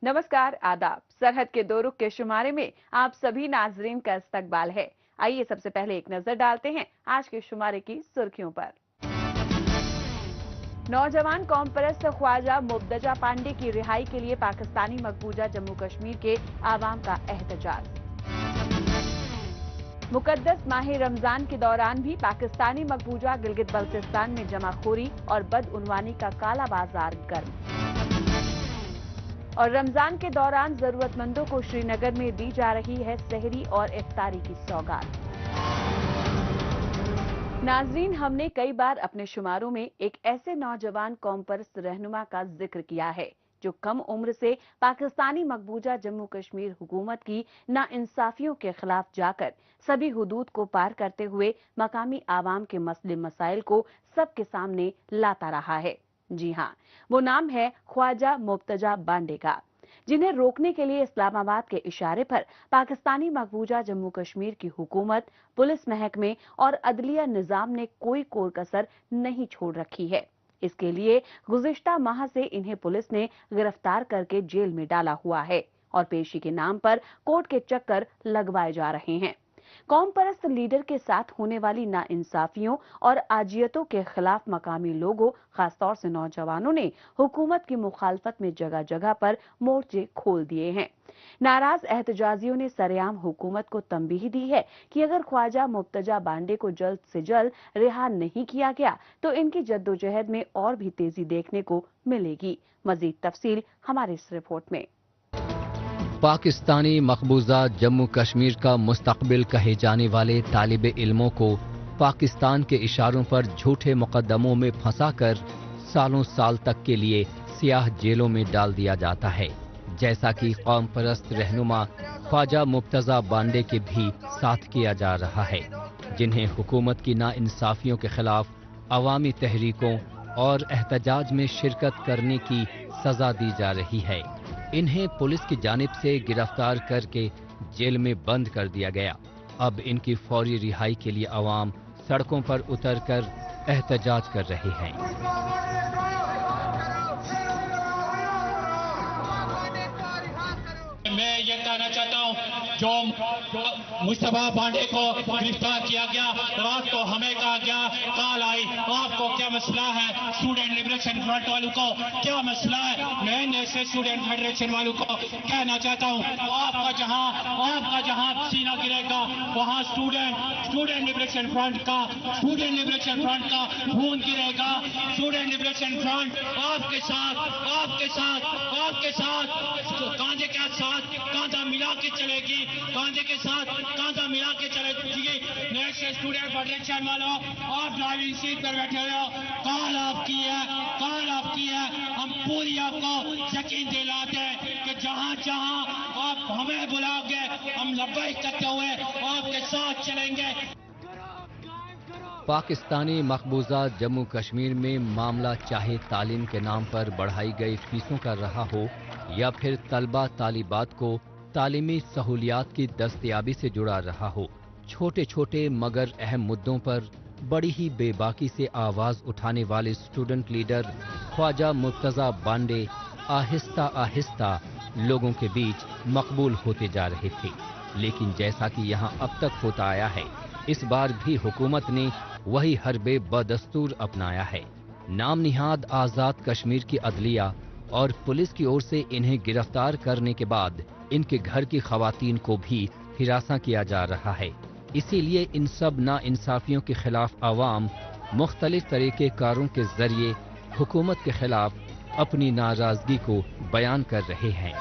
नमस्कार, आदाब। सरहद के दो रुख के शुमारे में आप सभी नाजरीन का इस्तकबाल है। आइए सबसे पहले एक नजर डालते हैं आज के शुमारे की सुर्खियों पर। नौजवान कौम परस्त ख्वाजा मुफ्तजा पांडे की रिहाई के लिए पाकिस्तानी मकबूजा जम्मू कश्मीर के आवाम का एहतजाज। मुकद्दस माह रमजान के दौरान भी पाकिस्तानी मकबूजा गिलगित बल्तिस्तान में जमाखोरी और बदउनवानी का काला बाजार गर्म। और रमजान के दौरान जरूरतमंदों को श्रीनगर में दी जा रही है सहरी और इफ्तारी की सौगात। नाजरीन, हमने कई बार अपने शुमारों में एक ऐसे नौजवान कौम परस्त रहनुमा का जिक्र किया है जो कम उम्र से पाकिस्तानी मकबूजा जम्मू कश्मीर हुकूमत की नाइंसाफियों के खिलाफ जाकर सभी हुदूद को पार करते हुए मकामी आवाम के मसले मसाइल को सबके सामने लाता रहा है। जी हां, वो नाम है ख्वाजा मुफ्तजा पांडे का, जिन्हें रोकने के लिए इस्लामाबाद के इशारे पर पाकिस्तानी मकबूजा जम्मू कश्मीर की हुकूमत, पुलिस महकमे और अदलिया निजाम ने कोई कोर कसर नहीं छोड़ रखी है। इसके लिए गुज़िश्ता माह से इन्हें पुलिस ने गिरफ्तार करके जेल में डाला हुआ है और पेशी के नाम पर कोर्ट के चक्कर लगवाए जा रहे हैं। कौम परस्त लीडर के साथ होने वाली नाइंसाफियों और आजियतों के खिलाफ मकामी लोगों, खासतौर से नौजवानों ने हुकूमत की मुखालफत में जगह जगह पर मोर्चे खोल दिए हैं। नाराज एहतजाजियों ने सरेआम हुकूमत को तंबीह दी है कि अगर ख्वाजा मुफ्तजा पांडे को जल्द से जल्द रिहा नहीं किया गया तो इनकी जद्दोजहद में और भी तेजी देखने को मिलेगी। मजीद तफसील हमारी इस रिपोर्ट में। पाकिस्तानी मकबूजा जम्मू कश्मीर का मुस्तकबिल कहे जाने वाले तालिब इल्मों को पाकिस्तान के इशारों पर झूठे मुकदमों में फंसाकर सालों साल तक के लिए सियाह जेलों में डाल दिया जाता है, जैसा कि कौम परस्त रहनुमा ख्वाजा मुफ्तजा पांडे के भी साथ किया जा रहा है, जिन्हें हुकूमत की नाइंसाफियों के खिलाफ अवामी तहरीकों और एहतजाज में शिरकत करने की सजा दी जा रही है। इन्हें पुलिस की जानिब से गिरफ्तार करके जेल में बंद कर दिया गया। अब इनकी फौरी रिहाई के लिए अवाम सड़कों पर उतरकर एहतजाज कर रहे हैं। मैं ये कहना चाहता हूँ, जो मुस्तफा पांडे को गिरफ्तार किया गया, रात को हमें कहा गया कॉल आई, आपको क्या मसला है? स्टूडेंट लिबरेशन फ्रंट वालों को क्या मसला है? मैं नेशनल स्टूडेंट फेडरेशन वालों को कहना चाहता हूँ, आपका जहां सीना गिरेगा वहां स्टूडेंट लिबरेशन फ्रंट का खून गिरेगा। स्टूडेंट लिबरेशन फ्रंट आपके साथ कांधे के साथ कांधा मिला के चलेगी, नेशनल स्टूडेंट फेडरेशन वालों, आप ड्राइविंग सीट पर बैठे हो, कॉल आपकी है। हम पूरी आपको यकीन दिलाते हैं कि जहां आप हमें बुलाओगे हम लब्बैक करते हुए आपके साथ चलेंगे। पाकिस्तानी मकबूजा जम्मू कश्मीर में मामला चाहे तालीम के नाम पर बढ़ाई गई फीसों का रहा हो या फिर तलबा तालिबात को तालीमी सहूलियात की दस्तयाबी से जुड़ा रहा हो, छोटे छोटे मगर अहम मुद्दों पर बड़ी ही बेबाकी से आवाज उठाने वाले स्टूडेंट लीडर ख्वाजा मुफ्तजा पांडे आहिस्ता आहिस्ता लोगों के बीच मकबूल होते जा रहे थे। लेकिन जैसा कि यहाँ अब तक होता आया है, इस बार भी हुकूमत ने वही हरबे बदस्तूर अपनाया है। नाम निहाद आजाद कश्मीर की अदलिया और पुलिस की ओर से इन्हें गिरफ्तार करने के बाद इनके घर की खवातीन को भी हिरासा किया जा रहा है। इसीलिए इन सब नाइंसाफियों के खिलाफ आवाम मुख्तलिफ तरीके कारों के जरिए हुकूमत के खिलाफ अपनी नाराजगी को बयान कर रहे हैं।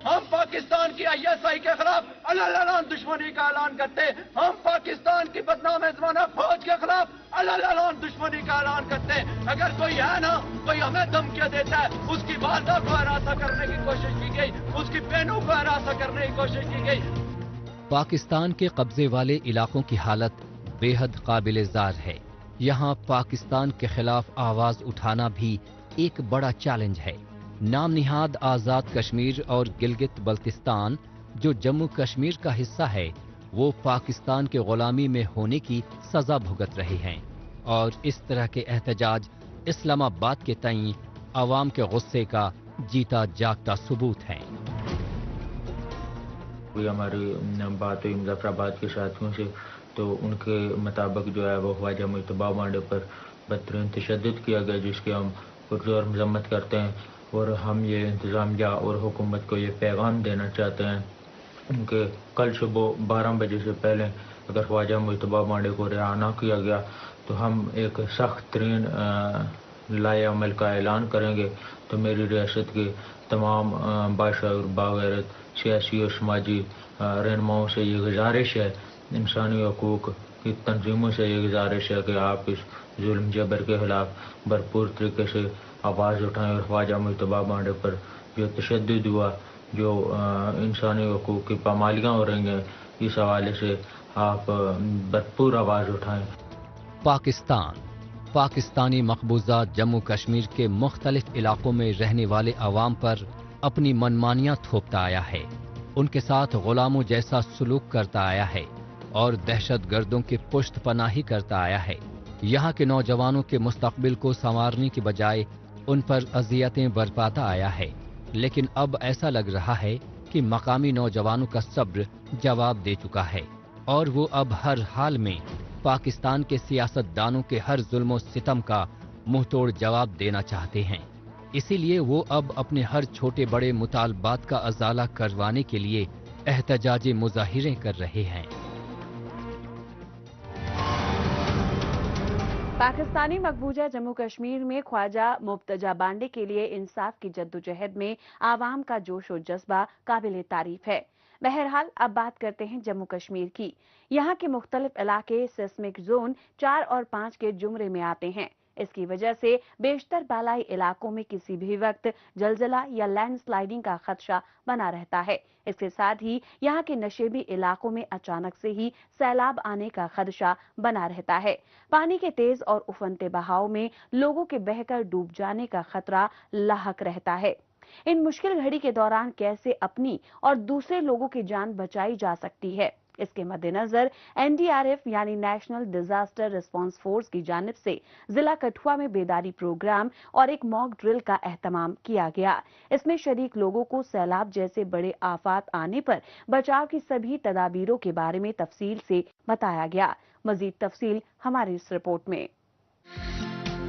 हम पाकिस्तान की ISI के खिलाफ अलग दुश्मनी का ऐलान करते, हम पाकिस्तान की बदनाम ज़माना फौज के खिलाफ अलग दुश्मनी का ऐलान करते। अगर कोई है ना, कोई हमें धमकियां देता है, उसकी वालदा को हरासा करने की कोशिश की गई, उसकी बहनों को हरासा करने की कोशिश की गई। पाकिस्तान के कब्जे वाले इलाकों की हालत बेहद काबिल-ए-ज़ार है। यहाँ पाकिस्तान के खिलाफ आवाज उठाना भी एक बड़ा चैलेंज है। नाम निहाद आजाद कश्मीर और गिलगित बल्तिस्तान जो जम्मू कश्मीर का हिस्सा है, वो पाकिस्तान के गुलामी में होने की सजा भुगत रहे हैं और इस तरह के एहतजाज इस्लामाबाद के तई आवाम के गुस्से का जीता जागता सबूत हैं। कोई हमारी बात हुई मुजफ्फराबाद के साथियों से, तो उनके मुताबिक जो है वो ख्वाजा मुज्तबा बांडे पर बदतरीन तशद्दुद किया गया, जिसकी हम पुरजोर मजम्मत करते हैं। और हम ये इंतज़ामिया और हुकूमत को ये पैगाम देना चाहते हैं कि कल सुबह 12 बजे से पहले अगर ख्वाजा मुज्तबा बांडे को रिहा न किया गया तो हम एक सख्त तरीन लाए अमल का ऐलान करेंगे। तो मेरी रियासत के तमाम बाशऊर बागैरत सियासी और समाजी रहनुमाओं से ये गुजारिश है, इंसानी हकूक़ की तंजीमों से ये गुजारिश है कि आप इस जुल्म जबर के खिलाफ भरपूर तरीके से आवाज़ उठाएं और ख्वाजा मुज्तबा बांडे पर जो तशद्दुद हुआ, जो इंसानी हकूक़ की पामालियाँ हो रही हैं, इस हवाले से आप भरपूर आवाज़ उठाएं। पाकिस्तानी मकबूजा जम्मू कश्मीर के मुख्तलिफ इलाकों में रहने वाले अवाम पर अपनी मनमानियां थोपता आया है, उनके साथ गुलामों जैसा सलूक करता आया है और दहशत गर्दों के पुष्ट पनाही करता आया है। यहाँ के नौजवानों के मुस्तकबिल को संवारने की बजाय उन पर अजियतें बरपाता आया है। लेकिन अब ऐसा लग रहा है कि मकामी नौजवानों का सब्र जवाब दे चुका है और वो अब हर हाल में पाकिस्तान के सियासतदानों के हर जुल्म सितम का मुंह तोड़ जवाब देना चाहते हैं। इसीलिए वो अब अपने हर छोटे बड़े मुतालबात का अजाला करवाने के लिए एहतजाजी मुजाहिरे कर रहे हैं। पाकिस्तानी मकबूजा जम्मू कश्मीर में ख्वाजा मुर्तजा बांडे के लिए इंसाफ की जद्दोजहद में आवाम का जोश और जज्बा काबिल तारीफ है। बहरहाल अब बात करते हैं जम्मू कश्मीर की। यहाँ के मुख्तलिफ इलाके सिस्मिक जोन 4 और 5 के जुमरे में आते हैं। इसकी वजह से बेशतर बालाई इलाकों में किसी भी वक्त जलजला या लैंडस्लाइडिंग का खदशा बना रहता है। इसके साथ ही यहाँ के नशेबी इलाकों में अचानक से ही सैलाब आने का खदशा बना रहता है। पानी के तेज और उफनते बहाव में लोगों के बहकर डूब जाने का खतरा लाहक रहता है। इन मुश्किल घड़ी के दौरान कैसे अपनी और दूसरे लोगों की जान बचाई जा सकती है, इसके मद्देनजर एनडीआरएफ यानी नेशनल डिजास्टर रिस्पांस फोर्स की जानिब से जिला कठुआ में बेदारी प्रोग्राम और एक मॉक ड्रिल का एहतमाम किया गया। इसमें शरीक लोगों को सैलाब जैसे बड़े आफात आने पर बचाव की सभी तदाबीरों के बारे में तफसील से बताया गया। मजीद तफसील हमारी इस रिपोर्ट में।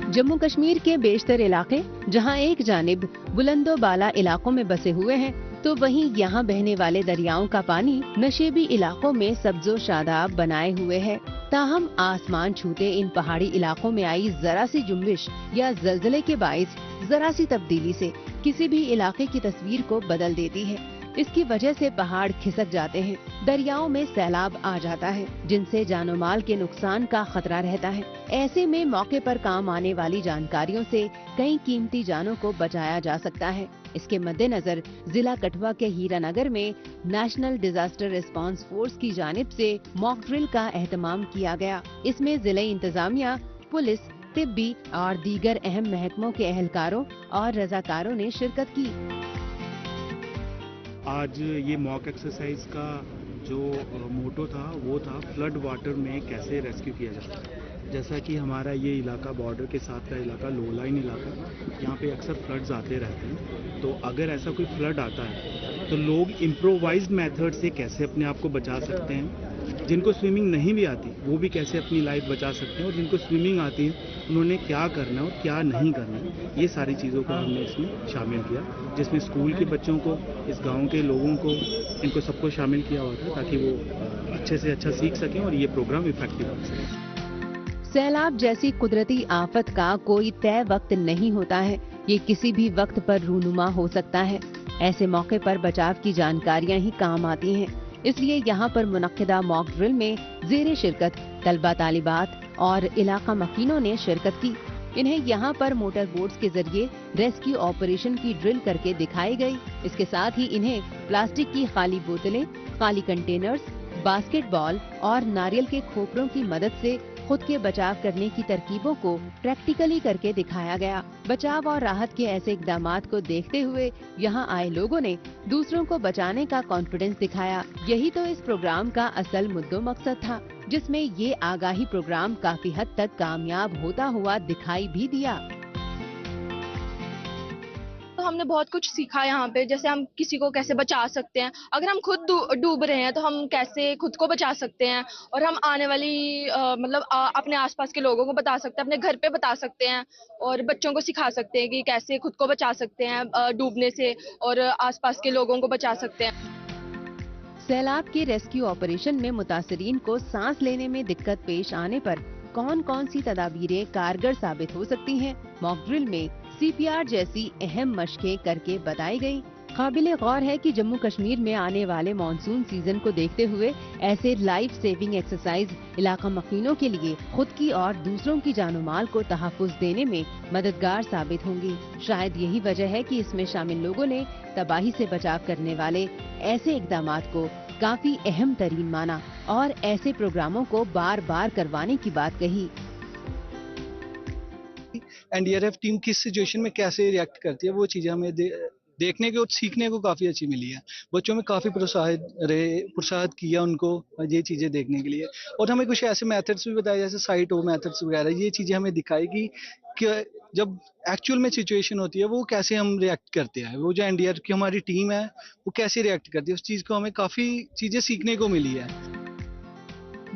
जम्मू कश्मीर के बेशतर इलाके जहां एक जानिब बुलंदो बाला इलाकों में बसे हुए हैं, तो वहीं यहाँ बहने वाले दरियाओं का पानी नशेबी इलाकों में सब्जो शादाब बनाए हुए है। ताहम आसमान छूते इन पहाड़ी इलाकों में आई जरा सी जुम्बिश या जलजले के बाइस जरा सी तब्दीली से किसी भी इलाके की तस्वीर को बदल देती है। इसकी वजह से पहाड़ खिसक जाते हैं, दरियाओं में सैलाब आ जाता है, जिनसे जानो माल के नुकसान का खतरा रहता है। ऐसे में मौके पर काम आने वाली जानकारियों से कई कीमती जानों को बचाया जा सकता है। इसके मद्देनजर जिला कठुआ के हीरानगर में नेशनल डिजास्टर रिस्पांस फोर्स की जानिब से मॉक ड्रिल का एहतमाम किया गया। इसमें जिले इंतजामिया, पुलिस, तिब्बी और दीगर अहम महकमों के एहलकारों और रजाकारों ने शिरकत की। आज ये मॉक एक्सरसाइज का जो मोटो था वो था फ्लड वाटर में कैसे रेस्क्यू किया जाता है। जैसा कि हमारा ये इलाका बॉर्डर के साथ का इलाका लो लाइन इलाका, यहाँ पे अक्सर फ्लड्स आते रहते हैं। तो अगर ऐसा कोई फ्लड आता है तो लोग इम्प्रोवाइज्ड मेथड से कैसे अपने आप को बचा सकते हैं। जिनको स्विमिंग नहीं भी आती वो भी कैसे अपनी लाइफ बचा सकते हैं, और जिनको स्विमिंग आती है उन्होंने क्या करना है और क्या नहीं करना है, ये सारी चीज़ों को हमने इसमें शामिल किया। जिसमें स्कूल के बच्चों को, इस गांव के लोगों को, इनको सबको शामिल किया हुआ था ताकि वो अच्छे से अच्छा सीख सकें और ये प्रोग्राम इफेक्टिव हो सके। सैलाब जैसी कुदरती आफत का कोई तय वक्त नहीं होता है, ये किसी भी वक्त पर रूनुमा हो सकता है। ऐसे मौके पर बचाव की जानकारियाँ ही काम आती हैं। इसलिए यहाँ पर मुनक्किदा मॉक ड्रिल में ज़ेरे शिरकत तलबा तालिबात और इलाका मकीनों ने शिरकत की। इन्हें यहाँ पर मोटर बोट्स के जरिए रेस्क्यू ऑपरेशन की ड्रिल करके दिखाई गई। इसके साथ ही इन्हें प्लास्टिक की खाली बोतलें, खाली कंटेनर्स, बास्केटबॉल और नारियल के खोपरों की मदद से खुद के बचाव करने की तरकीबों को प्रैक्टिकली करके दिखाया गया। बचाव और राहत के ऐसे इक़दामात को देखते हुए यहाँ आए लोगों ने दूसरों को बचाने का कॉन्फिडेंस दिखाया। यही तो इस प्रोग्राम का असल मुद्दो मकसद था, जिसमें ये आगाही प्रोग्राम काफी हद तक कामयाब होता हुआ दिखाई भी दिया। ہم نے بہت کچھ سیکھا یہاں پہ، جیسے ہم کسی کو کیسے بچا سکتے ہیں، اگر ہم خود ڈوب رہے ہیں تو ہم کیسے خود کو بچا سکتے ہیں، اور ہم آنے والی اپنے آس پاس کے لوگوں کو بتا سکتے ہیں، اپنے گھر پہ بتا سکتے ہیں، اور بچوں کو سکھا سکتے ہیں کہ کیسے خود کو بچا سکتے ہیں ڈوبنے سے، اور آس پاس کے لوگوں کو بچا سکتے ہیں۔ سیلاب کے ریسکیو آپریشن میں متاثرین کو سانس لینے میں دقت پیش آنے پر کون کون سی تدابیریں کارگر ثابت ہو سکتی ہیں، موک ڈرل میں CPR جیسی اہم مشقیں کر کے بتائی گئی۔ قابل غور ہے کہ جموں کشمیر میں آنے والے مانسون سیزن کو دیکھتے ہوئے ایسے لائف سیونگ ایکسرسائز علاقہ مقیموں کے لیے خود کی اور دوسروں کی جان و مال کو تحفظ دینے میں مددگار ثابت ہوں گی۔ شاید یہی وجہ ہے کہ اس میں شامل لوگوں نے تباہی سے بچاؤ کرنے والے ایسے اقدامات کو کافی اہم ترین مانا اور ایسے پروگراموں کو بار بار کروانے کی بات کہی۔ NDRF ٹیم کس سچویشن میں کیسے ریئیکٹ کرتی ہے، وہ چیزیں ہمیں دیکھنے کو اور سیکھنے کو کافی اچھی ملی ہے۔ بچوں میں کافی پروتساہت کیا ان کو یہ چیزیں دیکھنے کے لیے، اور ہمیں کچھ ایسے میتھڈس بھی بتائے جیسے سائٹ او میتھڈس وغیرہ۔ یہ چیزیں ہمیں دکھائے گی کہ جب ایکچوئل میں سچویشن ہوتی ہے وہ کیسے ہم ریئیکٹ کرتے ہیں، وہ جو NDRF کی ہماری ٹیم ہے وہ کیسے ریئیکٹ کرتی ہے، اس چیز کو ہمیں کافی چیزیں سیکھنے کو ملی ہے۔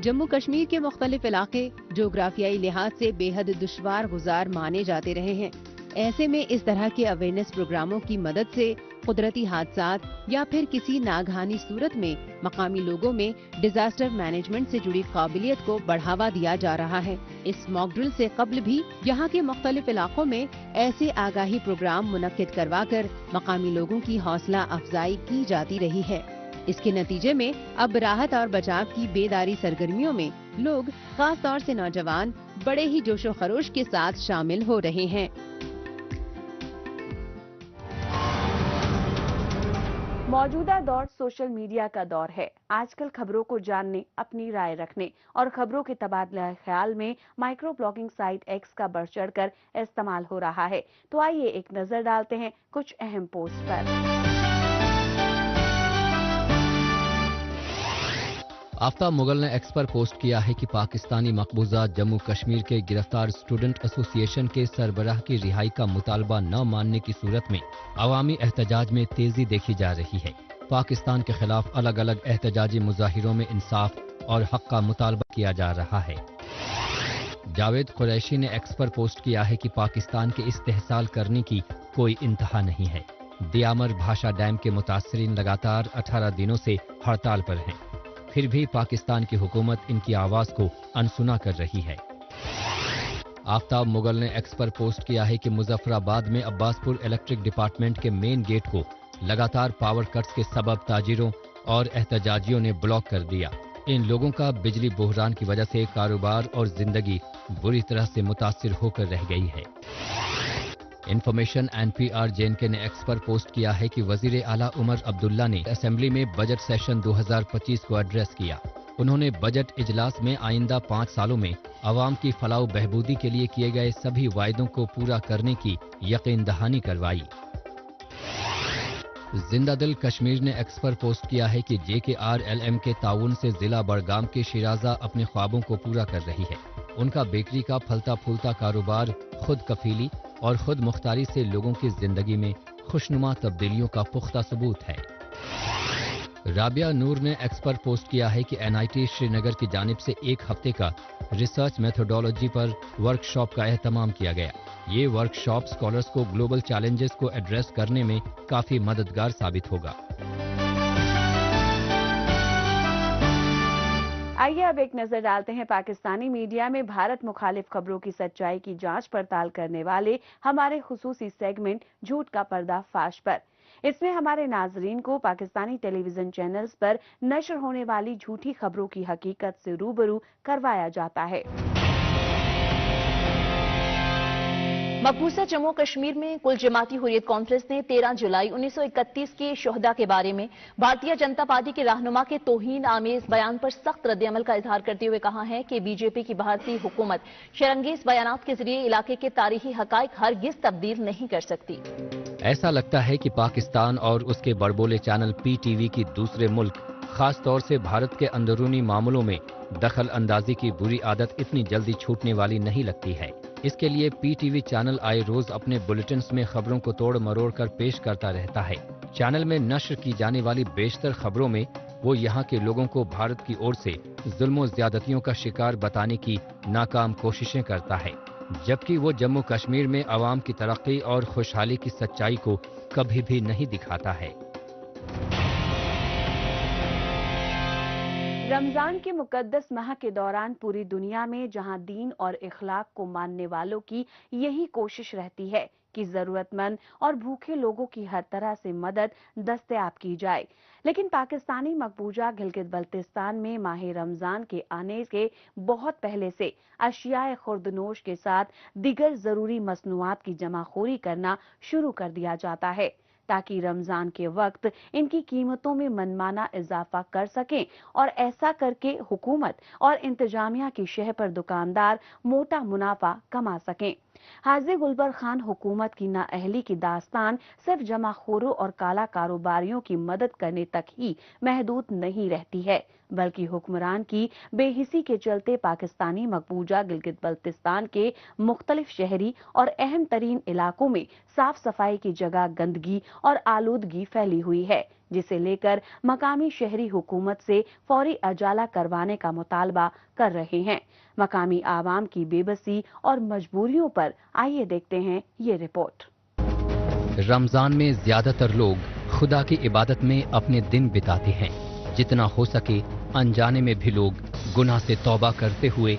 جموں کشمیر کے مختلف علاقے جغرافیائی لحاظ سے بے حد دشوار گزار مانے جاتے رہے ہیں۔ ایسے میں اس طرح کے اویئرنیس پروگراموں کی مدد سے قدرتی حادثات یا پھر کسی ناگہانی صورت میں مقامی لوگوں میں ڈیزاسٹر مینجمنٹ سے جڑی قابلیت کو بڑھاوا دیا جا رہا ہے۔ اس موک ڈرل سے قبل بھی یہاں کے مختلف علاقوں میں ایسے آگاہی پروگرام منعقد کروا کر مقامی لوگوں کی حوصلہ افزائی کی جاتی رہی ہے۔ اس کے نتیجے میں اب راحت اور بچاؤ کی بیداری سرگرمیوں میں لوگ، خاص طور سے نوجوان، بڑے ہی جوش و خروش کے ساتھ شامل ہو رہے ہیں۔ موجودہ دور سوشل میڈیا کا دور ہے۔ آج کل خبروں کو جاننے، اپنی رائے رکھنے اور خبروں کے تبادلہ خیال میں مائکرو بلاگنگ سائٹ ایکس کا بڑھ چڑھ کر استعمال ہو رہا ہے۔ تو آئیے ایک نظر ڈالتے ہیں کچھ اہم پوسٹ پر۔ آفتاب مغل نے ایکس پر پوسٹ کیا ہے کہ پاکستانی مقبوضہ جموں کشمیر کے گرفتار اسٹوڈنٹ ایسوسی ایشن کے سربراہ کی رہائی کا مطالبہ نہ ماننے کی صورت میں عوامی احتجاج میں تیزی دیکھی جا رہی ہے۔ پاکستان کے خلاف الگ الگ احتجاجی مظاہروں میں انصاف اور حق کا مطالبہ کیا جا رہا ہے۔ جاوید قریشی نے ایکس پر پوسٹ کیا ہے کہ پاکستان کے استحصال کرنے کی کوئی انتہا نہیں ہے۔ دیامر بھاشا ڈیم کے متاثرین لگاتار 18 دنوں سے ہڑتال پر ہیں، پھر بھی پاکستان کی حکومت ان کی آواز کو انسنا کر رہی ہے۔ آفتاب مغل نے ایکس پر پوسٹ کیا ہے کہ مظفر آباد میں عباس پور الیکٹرک ڈپارٹمنٹ کے مین گیٹ کو لگاتار پاور کٹس کے سبب تاجروں اور احتجاجیوں نے بلاک کر دیا۔ ان لوگوں کا بجلی بحران کی وجہ سے کاروبار اور زندگی بری طرح سے متاثر ہو کر رہ گئی ہے۔ انفارمیشن NPR JNK نے ایکس پر پوسٹ کیا ہے کہ وزیر اعلیٰ عمر عبداللہ نے اسمبلی میں بجٹ سیشن 2025 کو ایڈریس کیا۔ انہوں نے بجٹ اجلاس میں آئندہ 5 سالوں میں عوام کی فلاح و بہبودی کے لیے کیے گئے سبھی وعدوں کو پورا کرنے کی یقین دہانی کروائی۔ زندہ دل کشمیر نے ایکس پر پوسٹ کیا ہے کہ JKRLM کے تعاون سے ضلع بڑگام کی شیرازہ اپنے خوابوں کو پورا کر رہی ہے۔ ان کا بیکری کا پھلتا پھولتا کاروبار خود کفیلی اور خود مختاری سے لوگوں کی زندگی میں خوشنما تبدیلیوں کا پختہ ثبوت ہے۔ رابعہ نور نے ایکس پر پوسٹ کیا ہے کہ NIT شری نگر کی جانب سے 1 ہفتے کا ریسرچ میتھوڈالوجی پر ورکشاپ کا اہتمام کیا گیا۔ یہ ورکشاپ اسکالرز کو گلوبل چیلنجز کو ایڈریس کرنے میں کافی مددگار ثابت ہوگا۔ آئیے اب ایک نظر ڈالتے ہیں پاکستانی میڈیا میں بھارت مخالف خبروں کی سچائی کی جانچ پڑتال کرنے والے ہمارے خصوصی سیگمنٹ جھوٹ کا پردہ فاش پر۔ اس میں ہمارے ناظرین کو پاکستانی ٹیلی ویژن چینلز پر نشر ہونے والی جھوٹی خبروں کی حقیقت سے روبرو کروایا جاتا ہے۔ مقبوضہ جموں کشمیر میں کل جماعتی حریت کانفرنس نے 13 جولائی 1931 کے شہداء کے بارے میں بھارتیہ جنتا پارٹی کے رہنما کے توہین آمیز بیان پر سخت رد عمل کا اظہار کرتے ہوئے کہا ہے کہ BJP کی بھارتی حکومت شرانگیز بیانات کے ذریعے علاقے کے تاریخی حقائق ہرگز تبدیل نہیں کر سکتی۔ ایسا لگتا ہے کہ پاکستان اور اس کے بڑبولے چینل PTV کی دوسرے ملک، خاص طور سے بھارت کے اندرونی معاملوں میں دخل اندازی کی بری عادت اتنی جلدی چھوٹنے والی نہیں لگتی ہے۔ इसके लिए पीटीवी चैनल आए रोज अपने बुलेटिन्स में खबरों को तोड़ मरोड़ कर पेश करता रहता है। चैनल में नश्र की जाने वाली बेशतर खबरों में वो यहाँ के लोगों को भारत की ओर से जुल्म और ज्यादतियों का शिकार बताने की नाकाम कोशिशें करता है, जबकि वो जम्मू कश्मीर में अवाम की तरक्की और खुशहाली की सच्चाई को कभी भी नहीं दिखाता है। रमजान के मुकद्दस माह के दौरान पूरी दुनिया में जहां दीन और इखलाक को मानने वालों की यही कोशिश रहती है कि जरूरतमंद और भूखे लोगों की हर तरह से मदद दस्तयाब की जाए, लेकिन पाकिस्तानी मकबूजा गिलगित बल्तिस्तान में माह रमजान के आने के बहुत पहले से अशियाए खुर्दनोश के साथ दीगर जरूरी मसनूआत की जमाखोरी करना शुरू कर दिया जाता है, ताकि रमजान के वक्त इनकी कीमतों में मनमाना इजाफा कर सकें और ऐसा करके हुकूमत और इंतजामिया की शह पर दुकानदार मोटा मुनाफा कमा सकें। हाजी गुलबर खान हुकूमत की नाअहली की दास्तान सिर्फ जमाखोरों और काला कारोबारियों की मदद करने तक ही महदूद नहीं रहती है, बल्कि हुक्मरान की बेहिसी के चलते पाकिस्तानी मकबूजा गिलगित बल्तिस्तान के मुख्तलिफ शहरी और अहम तरीन इलाकों में साफ सफाई की जगह गंदगी और आलूदगी फैली हुई है, जिसे लेकर मकामी शहरी हुकूमत से फौरी अजाला करवाने का मुतालबा कर रहे हैं। मकामी आवाम की बेबसी और मजबूरियों पर आइए देखते हैं ये रिपोर्ट। रमजान में ज्यादातर लोग खुदा की इबादत में अपने दिन बिताते हैं। जितना हो सके अनजाने में भी लोग गुनाह से तौबा करते हुए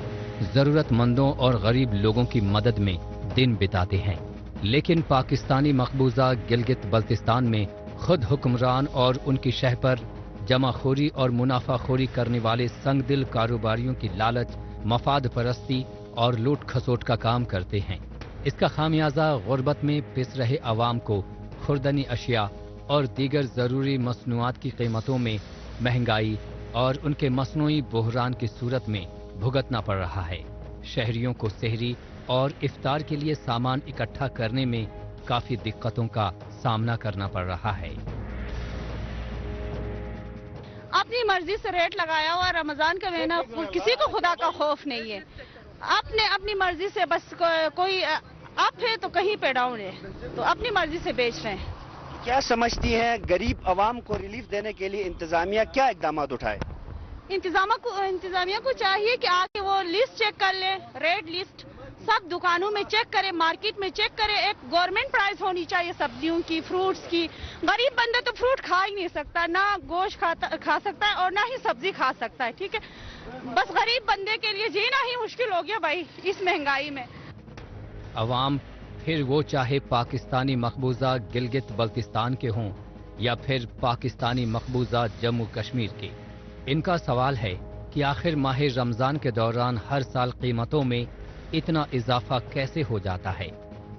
जरूरतमंदों और गरीब लोगों की मदद में दिन बिताते हैं। लेकिन पाकिस्तानी मकबूजा गिलगित बल्तिस्तान में खुद हुक्मरान और उनकी शह पर जमाखोरी और मुनाफाखोरी करने वाले संगदिल कारोबारियों की लालच, मफाद परस्ती और लूट खसोट का काम करते हैं। इसका खामियाजा गुर्बत में पिस रहे अवाम को खुर्दनी अशिया और दीगर जरूरी मसनूआत की कीमतों में महंगाई और उनके मसनूई बहरान की सूरत में भुगतना पड़ रहा है। शहरियों को सहरी और इफ्तार के लिए सामान इकट्ठा करने में काफी दिक्कतों का सामना करना पड़ रहा है। अपनी मर्जी से रेट लगाया हुआ रमजान का महीना, किसी को खुदा का खौफ नहीं है। आपने अपनी मर्जी से बस कोई अप है तो कहीं पे डाउन है, तो अपनी मर्जी से बेच रहे हैं। क्या समझती हैं गरीब आवाम को रिलीफ देने के लिए इंतजामिया क्या इकदाम उठाए? इंतजामिया को चाहिए कि आके वो लिस्ट चेक कर ले, रेट लिस्ट सब दुकानों में चेक करे, मार्केट में चेक करे। एक गवर्नमेंट प्राइस होनी चाहिए सब्जियों की, फ्रूट्स की। गरीब बंदा तो फ्रूट खा ही नहीं सकता, ना गोश्त खा सकता है और ना ही सब्जी खा सकता है। ठीक है, बस गरीब बंदे के लिए जीना ही मुश्किल हो गया भाई इस महंगाई में। अवाम फिर वो चाहे पाकिस्तानी मकबूजा गिलगित बल्तिस्तान के हों या फिर पाकिस्तानी मकबूजा जम्मू कश्मीर के, इनका सवाल है कि आखिर माह रमजान के दौरान हर साल कीमतों में इतना इजाफा कैसे हो जाता है।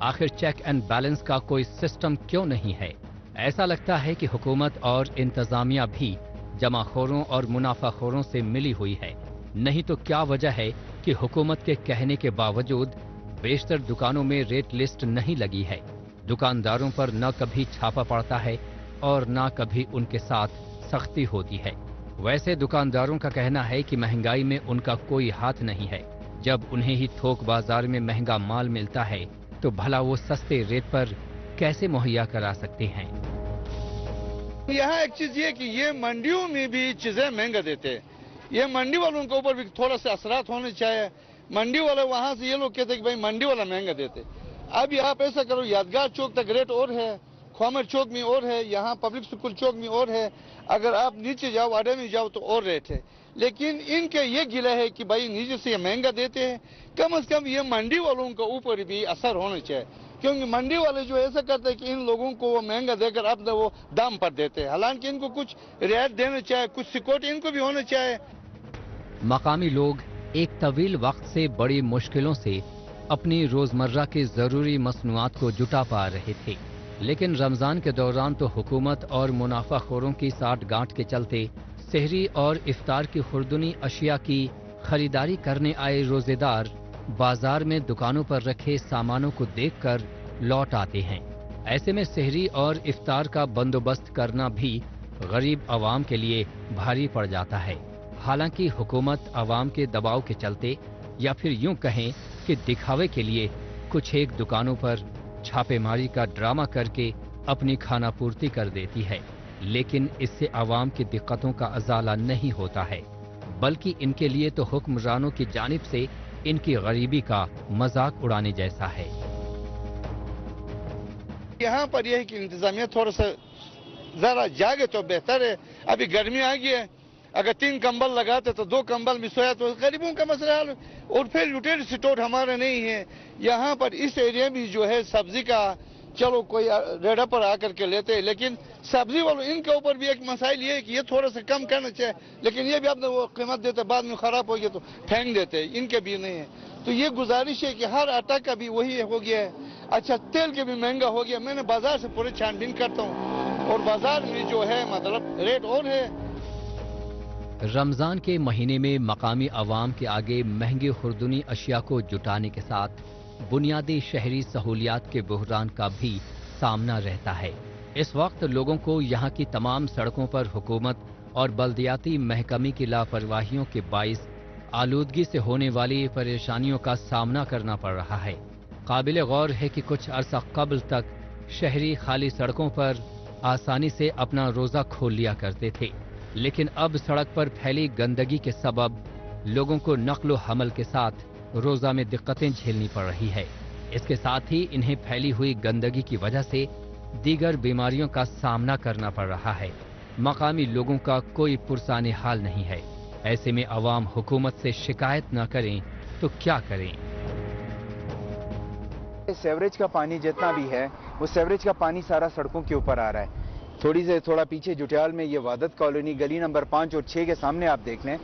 आखिर चेक एंड बैलेंस का कोई सिस्टम क्यों नहीं है। ऐसा लगता है कि हुकूमत और इंतजामिया भी जमाखोरों और मुनाफाखोरों से मिली हुई है। नहीं तो क्या वजह है कि हुकूमत के कहने के बावजूद बेशतर दुकानों में रेट लिस्ट नहीं लगी है। दुकानदारों पर न कभी छापा पड़ता है और न कभी उनके साथ सख्ती होती है। वैसे दुकानदारों का कहना है कि महंगाई में उनका कोई हाथ नहीं है। जब उन्हें ही थोक बाजार में महंगा माल मिलता है तो भला वो सस्ते रेट पर कैसे मुहैया करा सकते हैं। यहाँ एक चीज ये कि ये मंडियों में भी चीजें महंगा देते हैं। ये मंडी वालों के ऊपर भी थोड़ा सा असरात होने चाहिए। मंडी वाले वहाँ से ये लोग कहते हैं कि भाई मंडी वाला महंगा देते। अब आप ऐसा करो, यादगार चौक तक रेट और है, ख्वामर चौक में और है, यहाँ पब्लिक स्कूल चौक में और है। अगर आप नीचे जाओ, अड्डे में जाओ तो और रेट है। लेकिन इनके ये गिला है कि भाई नीचे से ये महंगा देते हैं। कम से कम ये मंडी वालों के ऊपर भी असर होना चाहिए, क्योंकि मंडी वाले जो ऐसा करते हैं कि इन लोगों को वो महंगा देकर अपने वो दाम पर देते हैं। हालांकि इनको कुछ रियायत देना चाहिए, कुछ सिक्योरिटी इनको भी होना चाहिए। मकामी लोग एक तवील वक्त से बड़ी मुश्किलों से अपनी रोजमर्रा के जरूरी मसनूआत को जुटा पा रहे थे, लेकिन रमजान के दौरान तो हुकूमत और मुनाफाखोरों की साठगांठ के चलते सहरी और इफ्तार की खुर्दनी अशिया की खरीदारी करने आए रोजेदार बाजार में दुकानों पर रखे सामानों को देखकर लौट आते हैं। ऐसे में सहरी और इफ्तार का बंदोबस्त करना भी गरीब आवाम के लिए भारी पड़ जाता है। हालांकि हुकूमत आवाम के दबाव के चलते या फिर यूं कहें कि दिखावे के लिए कुछ एक दुकानों पर छापेमारी का ड्रामा करके अपनी खाना पूर्ति कर देती है, लेकिन इससे आवाम की दिक्कतों का अजाला नहीं होता है, बल्कि इनके लिए तो हुक्मरानों की जानिब से इनकी गरीबी का मजाक उड़ाने जैसा है। यहाँ पर यह है कि इंतजामिया थोड़ा सा जरा जागे तो बेहतर है। अभी गर्मी आ गई है, अगर 3 कंबल लगाते तो 2 कंबल में सोया तो गरीबों का मसला हल। और फिर लुटेड स्टोर हमारा नहीं है यहाँ पर। इस एरिया में जो है सब्जी का चलो कोई रेडा पर आकर के लेते हैं, लेकिन सब्जी वालों इनके ऊपर भी एक मसाइल ये है कि ये थोड़ा सा कम करना चाहिए, लेकिन ये भी आपने वो कीमत देते बाद में खराब हो गया तो फेंक देते हैं, इनके भी नहीं है। तो ये गुजारिश है कि हर आटा का भी वही हो गया है। अच्छा, तेल के भी महंगा हो गया। मैंने बाजार से पूरे छानबीन करता हूँ और बाजार में जो है मतलब रेट और है। रमजान के महीने में मकामी अवाम के आगे महंगे खुर्दनी अशिया को जुटाने के साथ बुनियादी शहरी सहूलियात के बहरान का भी सामना रहता है। इस वक्त लोगों को यहाँ की तमाम सड़कों पर हुकूमत और बल्दियाती महकमे की लापरवाहियों के बाइस आलूदगी से होने वाली परेशानियों का सामना करना पड़ रहा है। काबिल गौर है कि कुछ अरसा कबल तक शहरी खाली सड़कों पर आसानी से अपना रोजा खोल लिया करते थे, लेकिन अब सड़क पर फैली गंदगी के सबब लोगों को नक्ल हमल के साथ रोजा में दिक्कतें झेलनी पड़ रही है। इसके साथ ही इन्हें फैली हुई गंदगी की वजह से दीगर बीमारियों का सामना करना पड़ रहा है। मकामी लोगों का कोई पुरसाने हाल नहीं है। ऐसे में अवाम हुकूमत से शिकायत न करें तो क्या करें? सेवरेज का पानी जितना भी है वो सेवरेज का पानी सारा सड़कों के ऊपर आ रहा है। थोड़ा पीछे जुटियाल में ये वादत कॉलोनी गली नंबर 5 और 6 के सामने आप देख लें,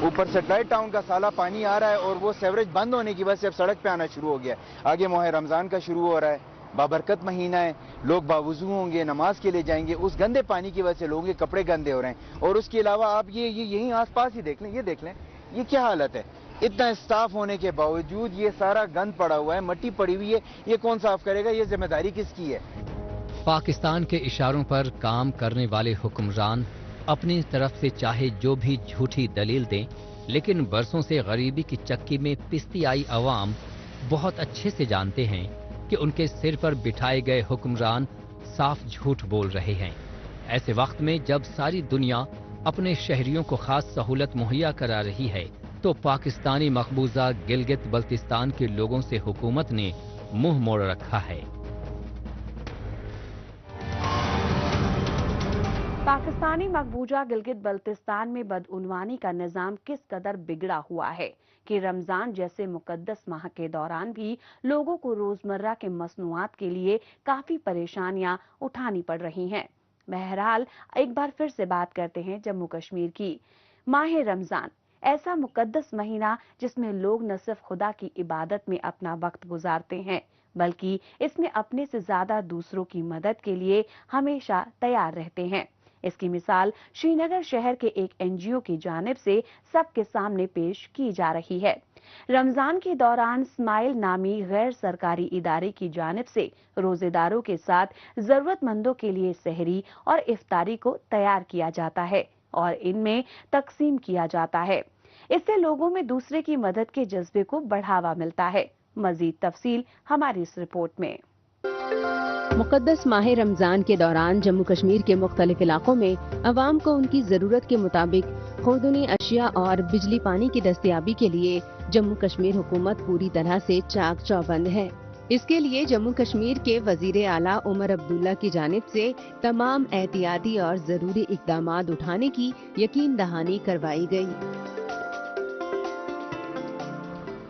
ऊपर सेटेलाइट टाउन का साला पानी आ रहा है और वो सेवरेज बंद होने की वजह से अब सड़क पे आना शुरू हो गया है। आगे माह रमजान का शुरू हो रहा है, बाबरकत महीना है, लोग बावजू होंगे, नमाज के लिए जाएंगे, उस गंदे पानी की वजह से लोगों के कपड़े गंदे हो रहे हैं। और उसके अलावा आप ये यहीं आसपास ही देख लें, ये देख लें ये क्या हालत है। इतना स्टाफ होने के बावजूद ये सारा गंद पड़ा हुआ है, मट्टी पड़ी हुई है, ये कौन साफ करेगा? ये जिम्मेदारी किसकी है? पाकिस्तान के इशारों पर काम करने वाले हुक्मरान अपनी तरफ से चाहे जो भी झूठी दलील दें, लेकिन बरसों से गरीबी की चक्की में पिसती आई अवाम बहुत अच्छे से जानते हैं कि उनके सिर पर बिठाए गए हुक्मरान साफ झूठ बोल रहे हैं। ऐसे वक्त में जब सारी दुनिया अपने शहरियों को खास सहूलत मुहैया करा रही है, तो पाकिस्तानी मकबूजा गिलगित बल्तिस्तान के लोगों से हुकूमत ने मुंह मोड़ रखा है। पाकिस्तानी मकबूजा गिलगित बल्तिस्तान में बदउनवानी का निजाम किस कदर बिगड़ा हुआ है कि रमजान जैसे मुकद्दस माह के दौरान भी लोगों को रोजमर्रा के मसनूआत के लिए काफी परेशानियां उठानी पड़ रही हैं। बहरहाल एक बार फिर से बात करते हैं जम्मू कश्मीर की। माह रमजान ऐसा मुकद्दस महीना जिसमें लोग न सिर्फ खुदा की इबादत में अपना वक्त गुजारते हैं, बल्कि इसमें अपने से ज्यादा दूसरों की मदद के लिए हमेशा तैयार रहते हैं। इसकी मिसाल श्रीनगर शहर के एक एनजीओ की जानिब से सबके सामने पेश की जा रही है। रमजान के दौरान स्माइल नामी गैर सरकारी इदारे की जानिब से रोजेदारों के साथ जरूरतमंदों के लिए सहरी और इफ्तारी को तैयार किया जाता है और इनमें तकसीम किया जाता है। इससे लोगों में दूसरे की मदद के जज्बे को बढ़ावा मिलता है। मजीद तफसील हमारी इस रिपोर्ट में। मुकद्दस माह रमजान के दौरान जम्मू कश्मीर के मुख्तलिफ इलाकों में अवाम को उनकी जरूरत के मुताबिक खुर्दनी अशिया और बिजली पानी की दस्तयाबी के लिए जम्मू कश्मीर हुकूमत पूरी तरह से चाक चौबंद है। इसके लिए जम्मू कश्मीर के वजीर आला उमर अब्दुल्ला की जानिब से तमाम एहतियाती और जरूरी इकदामात उठाने की यकीन दहानी करवाई गई।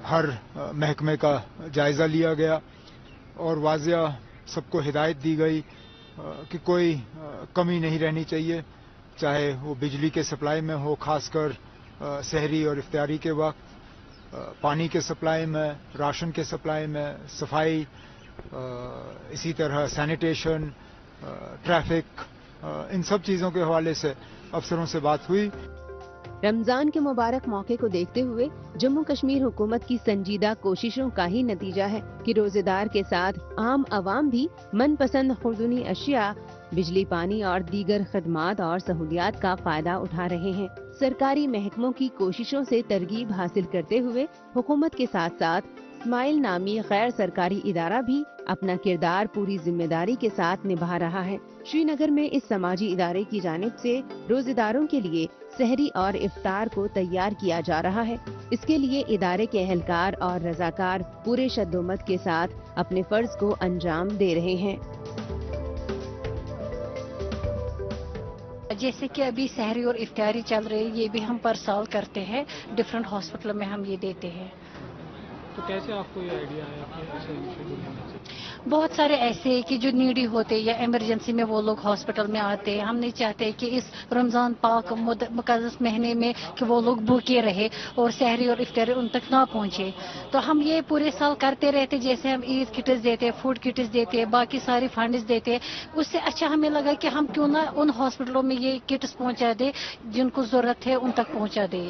हर महकमे का जायजा लिया गया और वाज़िया सबको हिदायत दी गई कि कोई कमी नहीं रहनी चाहिए, चाहे वो बिजली के सप्लाई में हो, खासकर सहरी और इफ्तारी के वक्त, पानी के सप्लाई में, राशन के सप्लाई में, सफाई, इसी तरह सैनिटेशन, ट्रैफिक, इन सब चीज़ों के हवाले से अफसरों से बात हुई। रमजान के मुबारक मौके को देखते हुए जम्मू कश्मीर हुकूमत की संजीदा कोशिशों का ही नतीजा है कि रोजेदार के साथ आम आवाम भी मनपसंद खुर्दनी अशिया, बिजली पानी और दीगर खदमात और सहूलियात का फायदा उठा रहे हैं। सरकारी महकमों की कोशिशों से तरगीब हासिल करते हुए हुकूमत के साथ साथ स्माइल नामी गैर सरकारी इदारा भी अपना किरदार पूरी जिम्मेदारी के साथ निभा रहा है। श्रीनगर में इस समाजी इदारे की जानिब से रोजेदारों के लिए सहरी और इफ्तार को तैयार किया जा रहा है। इसके लिए इदारे के एहलकार और रजाकार पूरे शद्दोमत के साथ अपने फर्ज को अंजाम दे रहे हैं। जैसे कि अभी सहरी और इफ्तारी चल रही है, ये भी हम पर साल करते हैं, डिफरेंट हॉस्पिटल में हम ये देते हैं। तो कैसे आपको ये आइडिया आया कि ऐसे इनिशिएटिव लेना चाहिए? बहुत सारे ऐसे हैं कि जो नीडी होते हैं या इमरजेंसी में वो लोग हॉस्पिटल में आते हैं। हम नहीं चाहते कि इस रमज़ान पाक मुक़द्दस महीने में कि वो लोग भूखे रहे और सहरी और इफ्तारी उन तक ना पहुंचे। तो हम ये पूरे साल करते रहते, जैसे हम ईद किट्स देते हैं, फूड किट्स देते हैं, बाकी सारी फंड्स देते हैं। उससे अच्छा हमें लगा कि हम क्यों ना उन हॉस्पिटलों में ये किट्स पहुँचा दे जिनको ज़रूरत है, उन तक पहुँचा दे।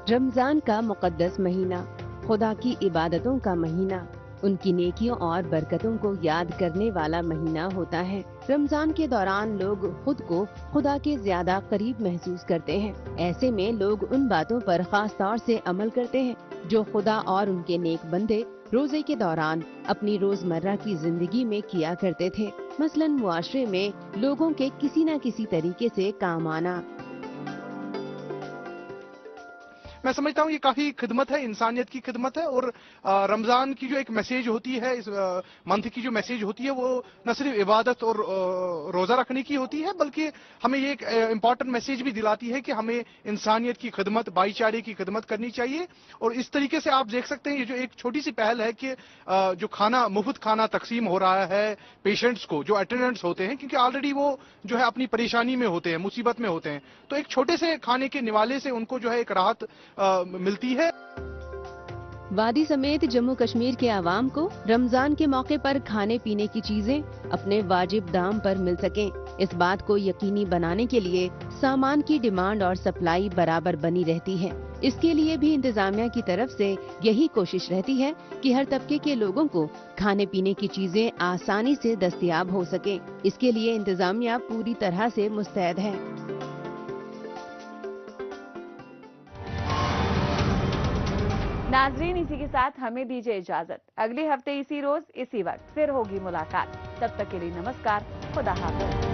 रमजान का मुक़द्दस महीना खुदा की इबादतों का महीना, उनकी नेकियों और बरकतों को याद करने वाला महीना होता है। रमजान के दौरान लोग खुद को खुदा के ज्यादा करीब महसूस करते हैं। ऐसे में लोग उन बातों पर खास तौर से अमल करते हैं जो खुदा और उनके नेक बंदे रोजे के दौरान अपनी रोजमर्रा की जिंदगी में किया करते थे। मसलन मुआशरे में लोगों के किसी न किसी तरीके से काम आना। मैं समझता हूँ ये काफी खिदमत है, इंसानियत की खिदमत है। और रमजान की जो एक मैसेज होती है, इस मंथ की जो मैसेज होती है, वो न सिर्फ इबादत और रोजा रखने की होती है, बल्कि हमें ये एक इम्पॉर्टेंट मैसेज भी दिलाती है कि हमें इंसानियत की खिदमत, भाईचारे की खिदमत करनी चाहिए। और इस तरीके से आप देख सकते हैं ये जो एक छोटी सी पहल है कि जो खाना, मुफ्त खाना तकसीम हो रहा है पेशेंट्स को, जो अटेंडेंट्स होते हैं, क्योंकि ऑलरेडी वो जो है अपनी परेशानी में होते हैं, मुसीबत में होते हैं, तो एक छोटे से खाने के निवाले से उनको जो है एक राहत मिलती है। वादी समेत जम्मू कश्मीर के आवाम को रमजान के मौके पर खाने पीने की चीजें अपने वाजिब दाम पर मिल सकें, इस बात को यकीनी बनाने के लिए सामान की डिमांड और सप्लाई बराबर बनी रहती है। इसके लिए भी इंतजामिया की तरफ से यही कोशिश रहती है कि हर तबके के लोगों को खाने पीने की चीजें आसानी से दस्तयाब हो सके। इसके लिए इंतजामिया पूरी तरह से मुस्तैद है। नाजरीन, इसी के साथ हमें दीजिए इजाजत। अगले हफ्ते इसी रोज इसी वक्त फिर होगी मुलाकात। तब तक के लिए नमस्कार, खुदा हाफिज।